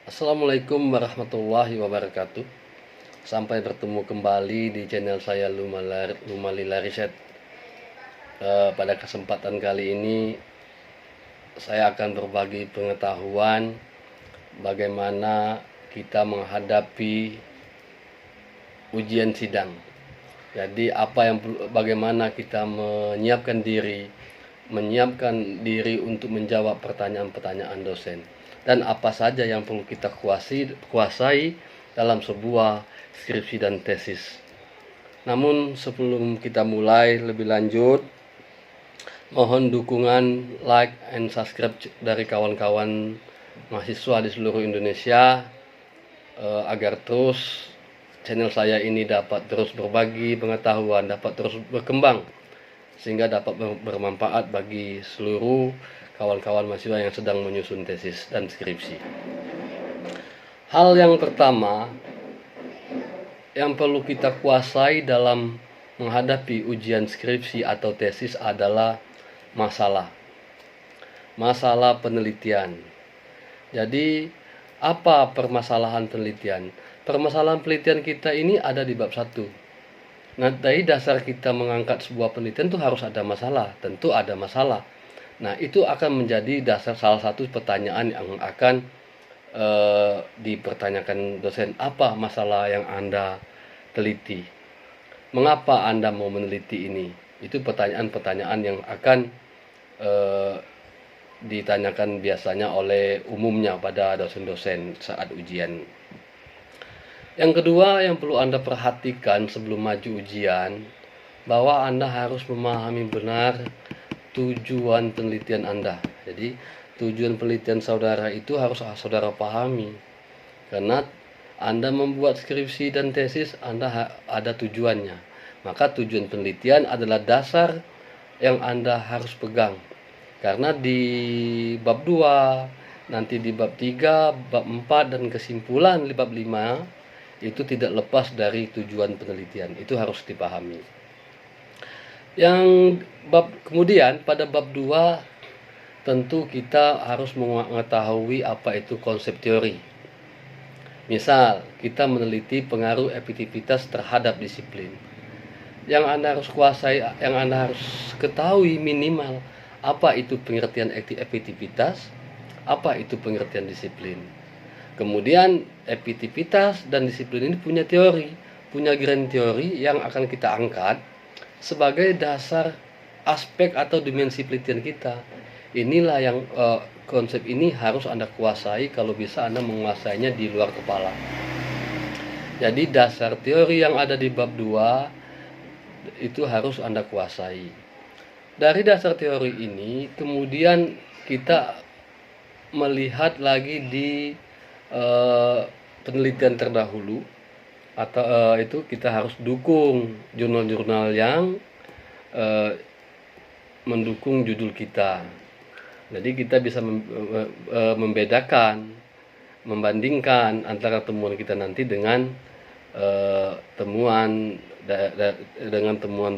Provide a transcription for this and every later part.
Assalamualaikum warahmatullahi wabarakatuh. Sampai bertemu kembali di channel saya Lumalila Riset. Pada kesempatan kali ini saya akan berbagi pengetahuan bagaimana kita menghadapi ujian sidang. Jadi bagaimana kita menyiapkan diri untuk menjawab pertanyaan-pertanyaan dosen, dan apa saja yang perlu kita kuasai dalam sebuah skripsi dan tesis. Namun sebelum kita mulai lebih lanjut, mohon dukungan like and subscribe dari kawan-kawan mahasiswa di seluruh Indonesia agar terus channel saya ini dapat terus berbagi pengetahuan, dapat terus berkembang, sehingga dapat bermanfaat bagi seluruh kawan-kawan mahasiswa yang sedang menyusun tesis dan skripsi. Hal yang pertama yang perlu kita kuasai dalam menghadapi ujian skripsi atau tesis adalah masalah penelitian. Jadi apa permasalahan penelitian? Permasalahan penelitian kita ini ada di bab 1. Nah, dari dasar kita mengangkat sebuah penelitian itu harus ada masalah, tentu ada masalah. Nah, itu akan menjadi dasar salah satu pertanyaan yang akan dipertanyakan dosen. Apa masalah yang Anda teliti? Mengapa Anda mau meneliti ini? Itu pertanyaan-pertanyaan yang akan ditanyakan biasanya oleh umumnya pada dosen-dosen saat ujian. Yang kedua yang perlu Anda perhatikan sebelum maju ujian, bahwa Anda harus memahami benar tujuan penelitian Anda. Jadi tujuan penelitian saudara itu harus saudara pahami. Karena Anda membuat skripsi dan tesis, Anda ada tujuannya. Maka tujuan penelitian adalah dasar yang Anda harus pegang. Karena di bab 2, nanti di bab 3, bab 4, dan kesimpulan di bab 5 itu tidak lepas dari tujuan penelitian. Itu harus dipahami. Kemudian pada bab 2 tentu kita harus mengetahui apa itu konsep teori. Misal kita meneliti pengaruh efektivitas terhadap disiplin. Yang Anda harus kuasai, yang Anda harus ketahui minimal apa itu pengertian efektivitas, apa itu pengertian disiplin. Kemudian efektivitas dan disiplin ini punya grand teori yang akan kita angkat sebagai dasar aspek atau dimensi penelitian kita. Inilah yang konsep ini harus Anda kuasai, kalau bisa Anda menguasainya di luar kepala. Jadi dasar teori yang ada di bab 2 itu harus Anda kuasai. Dari dasar teori ini kemudian kita melihat lagi di penelitian terdahulu, atau itu kita harus dukung jurnal-jurnal yang mendukung judul kita. Jadi kita bisa membandingkan antara temuan kita nanti dengan temuan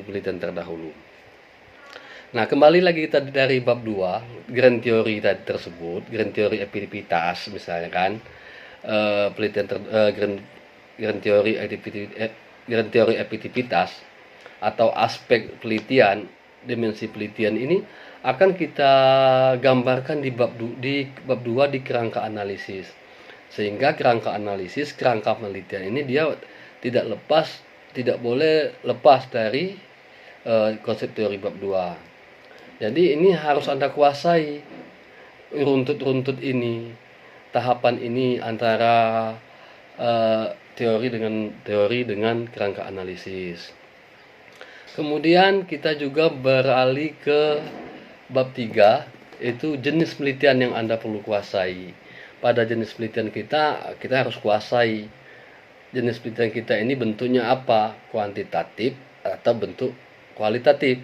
penelitian terdahulu. Nah, kembali lagi kita dari bab 2, grand teori tadi tersebut, grand teori efektivitas misalnya kan, grand teori efektivitas atau aspek penelitian, dimensi penelitian ini akan kita gambarkan di bab 2 di kerangka analisis. Sehingga kerangka penelitian ini dia tidak boleh lepas dari konsep teori bab 2. Jadi ini harus Anda kuasai runtut ini, tahapan ini antara teori dengan kerangka analisis. Kemudian kita juga beralih ke bab 3, itu jenis penelitian yang Anda perlu kuasai. Pada jenis penelitian kita harus kuasai jenis penelitian kita ini bentuknya apa, kuantitatif atau bentuk kualitatif.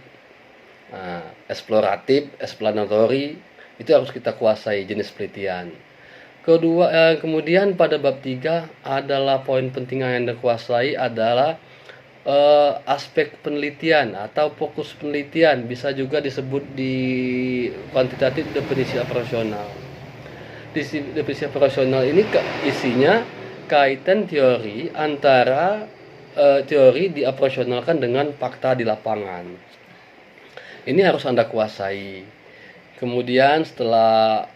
Nah, eksploratif, explanatory, itu harus kita kuasai jenis penelitian. Kemudian pada bab 3 adalah poin penting yang Anda kuasai adalah aspek penelitian atau fokus penelitian, bisa juga disebut di kuantitatif definisi operasional. definisi operasional ini isinya kaitan teori antara teori dioperasionalkan dengan fakta di lapangan. Ini harus Anda kuasai. Kemudian setelah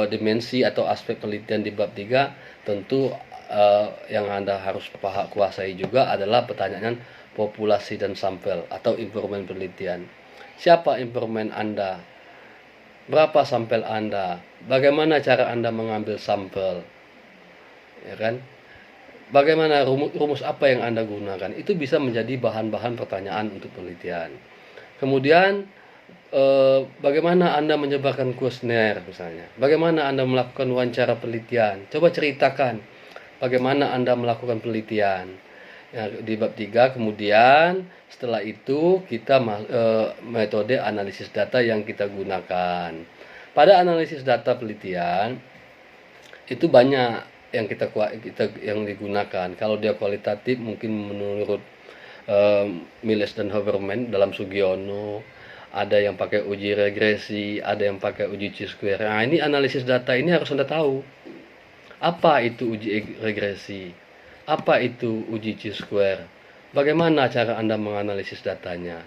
dimensi atau aspek penelitian di bab 3, tentu yang Anda harus kuasai juga adalah pertanyaan populasi dan sampel atau informan penelitian. Siapa informan Anda? Berapa sampel Anda? Bagaimana cara Anda mengambil sampel? Ya kan? Bagaimana rumus apa yang Anda gunakan? Itu bisa menjadi bahan-bahan pertanyaan untuk penelitian. Kemudian bagaimana Anda menyebarkan kuesioner misalnya? Bagaimana Anda melakukan wawancara penelitian? Coba ceritakan bagaimana Anda melakukan penelitian. Ya, di bab 3. Kemudian setelah itu kita metode analisis data yang kita gunakan. Pada analisis data penelitian itu banyak yang kita yang digunakan. Kalau dia kualitatif mungkin menurut Miles dan Haberman dalam Sugiono, ada yang pakai uji regresi, ada yang pakai uji chi-square. Nah, ini analisis data ini harus Anda tahu. Apa itu uji regresi? Apa itu uji chi-square? Bagaimana cara Anda menganalisis datanya?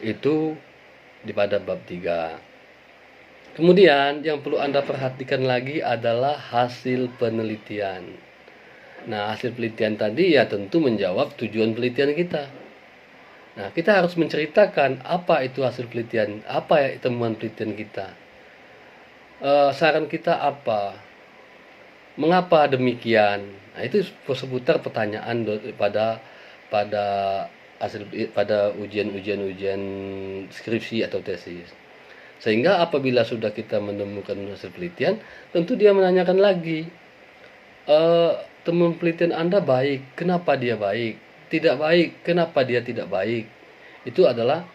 Itu pada bab 3. Kemudian yang perlu Anda perhatikan lagi adalah hasil penelitian. Nah, hasil penelitian tadi ya tentu menjawab tujuan penelitian kita. Nah, kita harus menceritakan apa itu hasil penelitian, apa ya temuan penelitian kita. Saran kita apa? Mengapa demikian? Nah, itu seputar pertanyaan pada ujian skripsi atau tesis. Sehingga apabila sudah kita menemukan hasil penelitian, tentu dia menanyakan lagi, temuan penelitian Anda baik, kenapa dia baik? Tidak baik, kenapa dia tidak baik? Itu adalah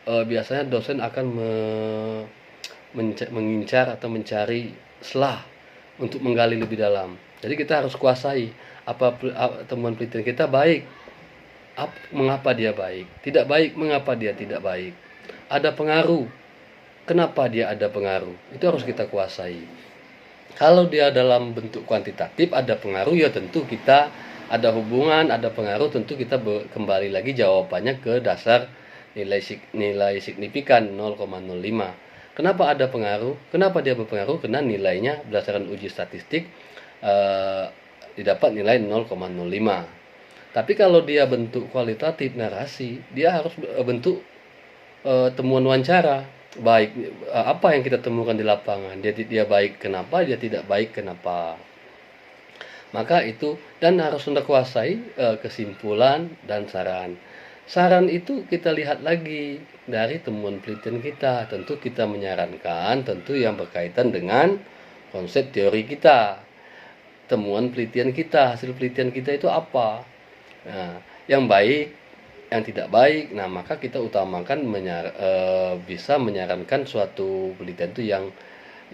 biasanya dosen akan mengincar atau mencari celah untuk menggali lebih dalam. Jadi kita harus kuasai apa temuan penelitian kita baik, mengapa dia baik? Tidak baik, mengapa dia tidak baik? Ada pengaruh, kenapa dia ada pengaruh? Itu harus kita kuasai. Kalau dia dalam bentuk kuantitatif ada pengaruh, ya tentu kita ada hubungan, ada pengaruh, tentu kita kembali lagi jawabannya ke dasar nilai signifikan 0,05. Kenapa ada pengaruh? Kenapa dia berpengaruh? Karena nilainya berdasarkan uji statistik didapat nilai 0,05. Tapi kalau dia bentuk kualitatif narasi, dia harus bentuk temuan wawancara. Baik, apa yang kita temukan di lapangan? Dia baik kenapa? Dia tidak baik kenapa? Maka itu, dan harus Anda kuasai kesimpulan dan saran. Saran itu kita lihat lagi dari temuan penelitian kita. Tentu kita menyarankan tentu yang berkaitan dengan konsep teori kita, temuan penelitian kita, hasil penelitian kita itu apa. Nah, yang baik, yang tidak baik. Nah, maka kita utamakan bisa menyarankan suatu penelitian itu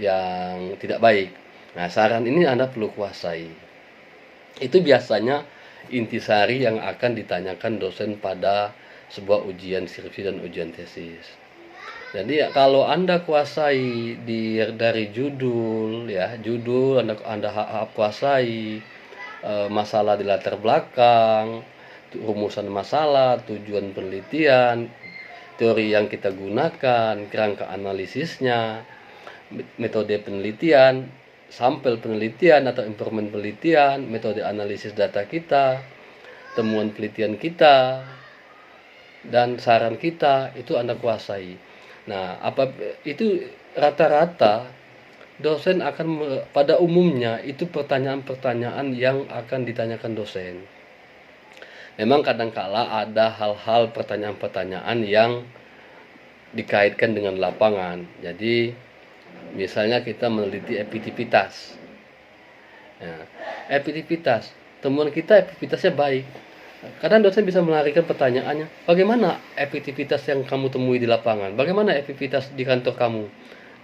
yang tidak baik. Nah, saran ini Anda perlu kuasai. Itu biasanya intisari yang akan ditanyakan dosen pada sebuah ujian skripsi dan ujian tesis. Jadi kalau Anda kuasai dari judul, ya judul Anda kuasai masalah di latar belakang, rumusan masalah, tujuan penelitian, teori yang kita gunakan, kerangka analisisnya, metode penelitian, sampel penelitian atau informan penelitian, metode analisis data kita, temuan penelitian kita, dan saran kita, itu Anda kuasai. Nah, itu rata-rata dosen akan pada umumnya itu pertanyaan-pertanyaan yang akan ditanyakan dosen. Memang kadang-kala ada hal-hal pertanyaan-pertanyaan yang dikaitkan dengan lapangan. Jadi misalnya kita meneliti efektivitas. Nah, efektivitas, temuan kita efektivitasnya baik. Kadang dosen bisa melarikan pertanyaannya, bagaimana efektivitas yang kamu temui di lapangan? Bagaimana efektivitas di kantor kamu?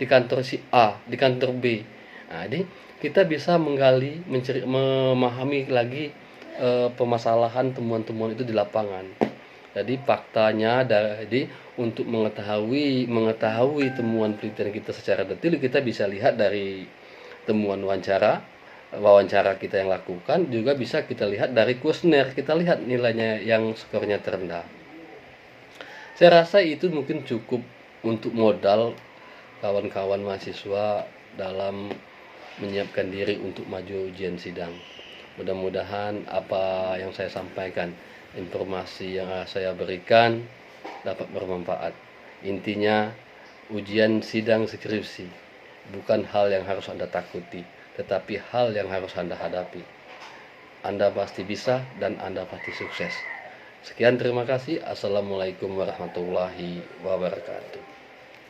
Di kantor si A, di kantor B. Nah, jadi kita bisa menggali, memahami lagi permasalahan temuan-temuan itu di lapangan. Jadi faktanya, jadi untuk mengetahui temuan penelitian kita secara detail, kita bisa lihat dari temuan wawancara kita yang lakukan, juga bisa kita lihat dari kuesioner, kita lihat nilainya yang skornya terendah. Saya rasa itu mungkin cukup untuk modal kawan-kawan mahasiswa dalam menyiapkan diri untuk maju ujian sidang. Mudah-mudahan apa yang saya sampaikan, informasi yang saya berikan dapat bermanfaat. Intinya, ujian sidang skripsi bukan hal yang harus Anda takuti, tetapi hal yang harus Anda hadapi. Anda pasti bisa dan Anda pasti sukses. Sekian, terima kasih. Assalamualaikum warahmatullahi wabarakatuh.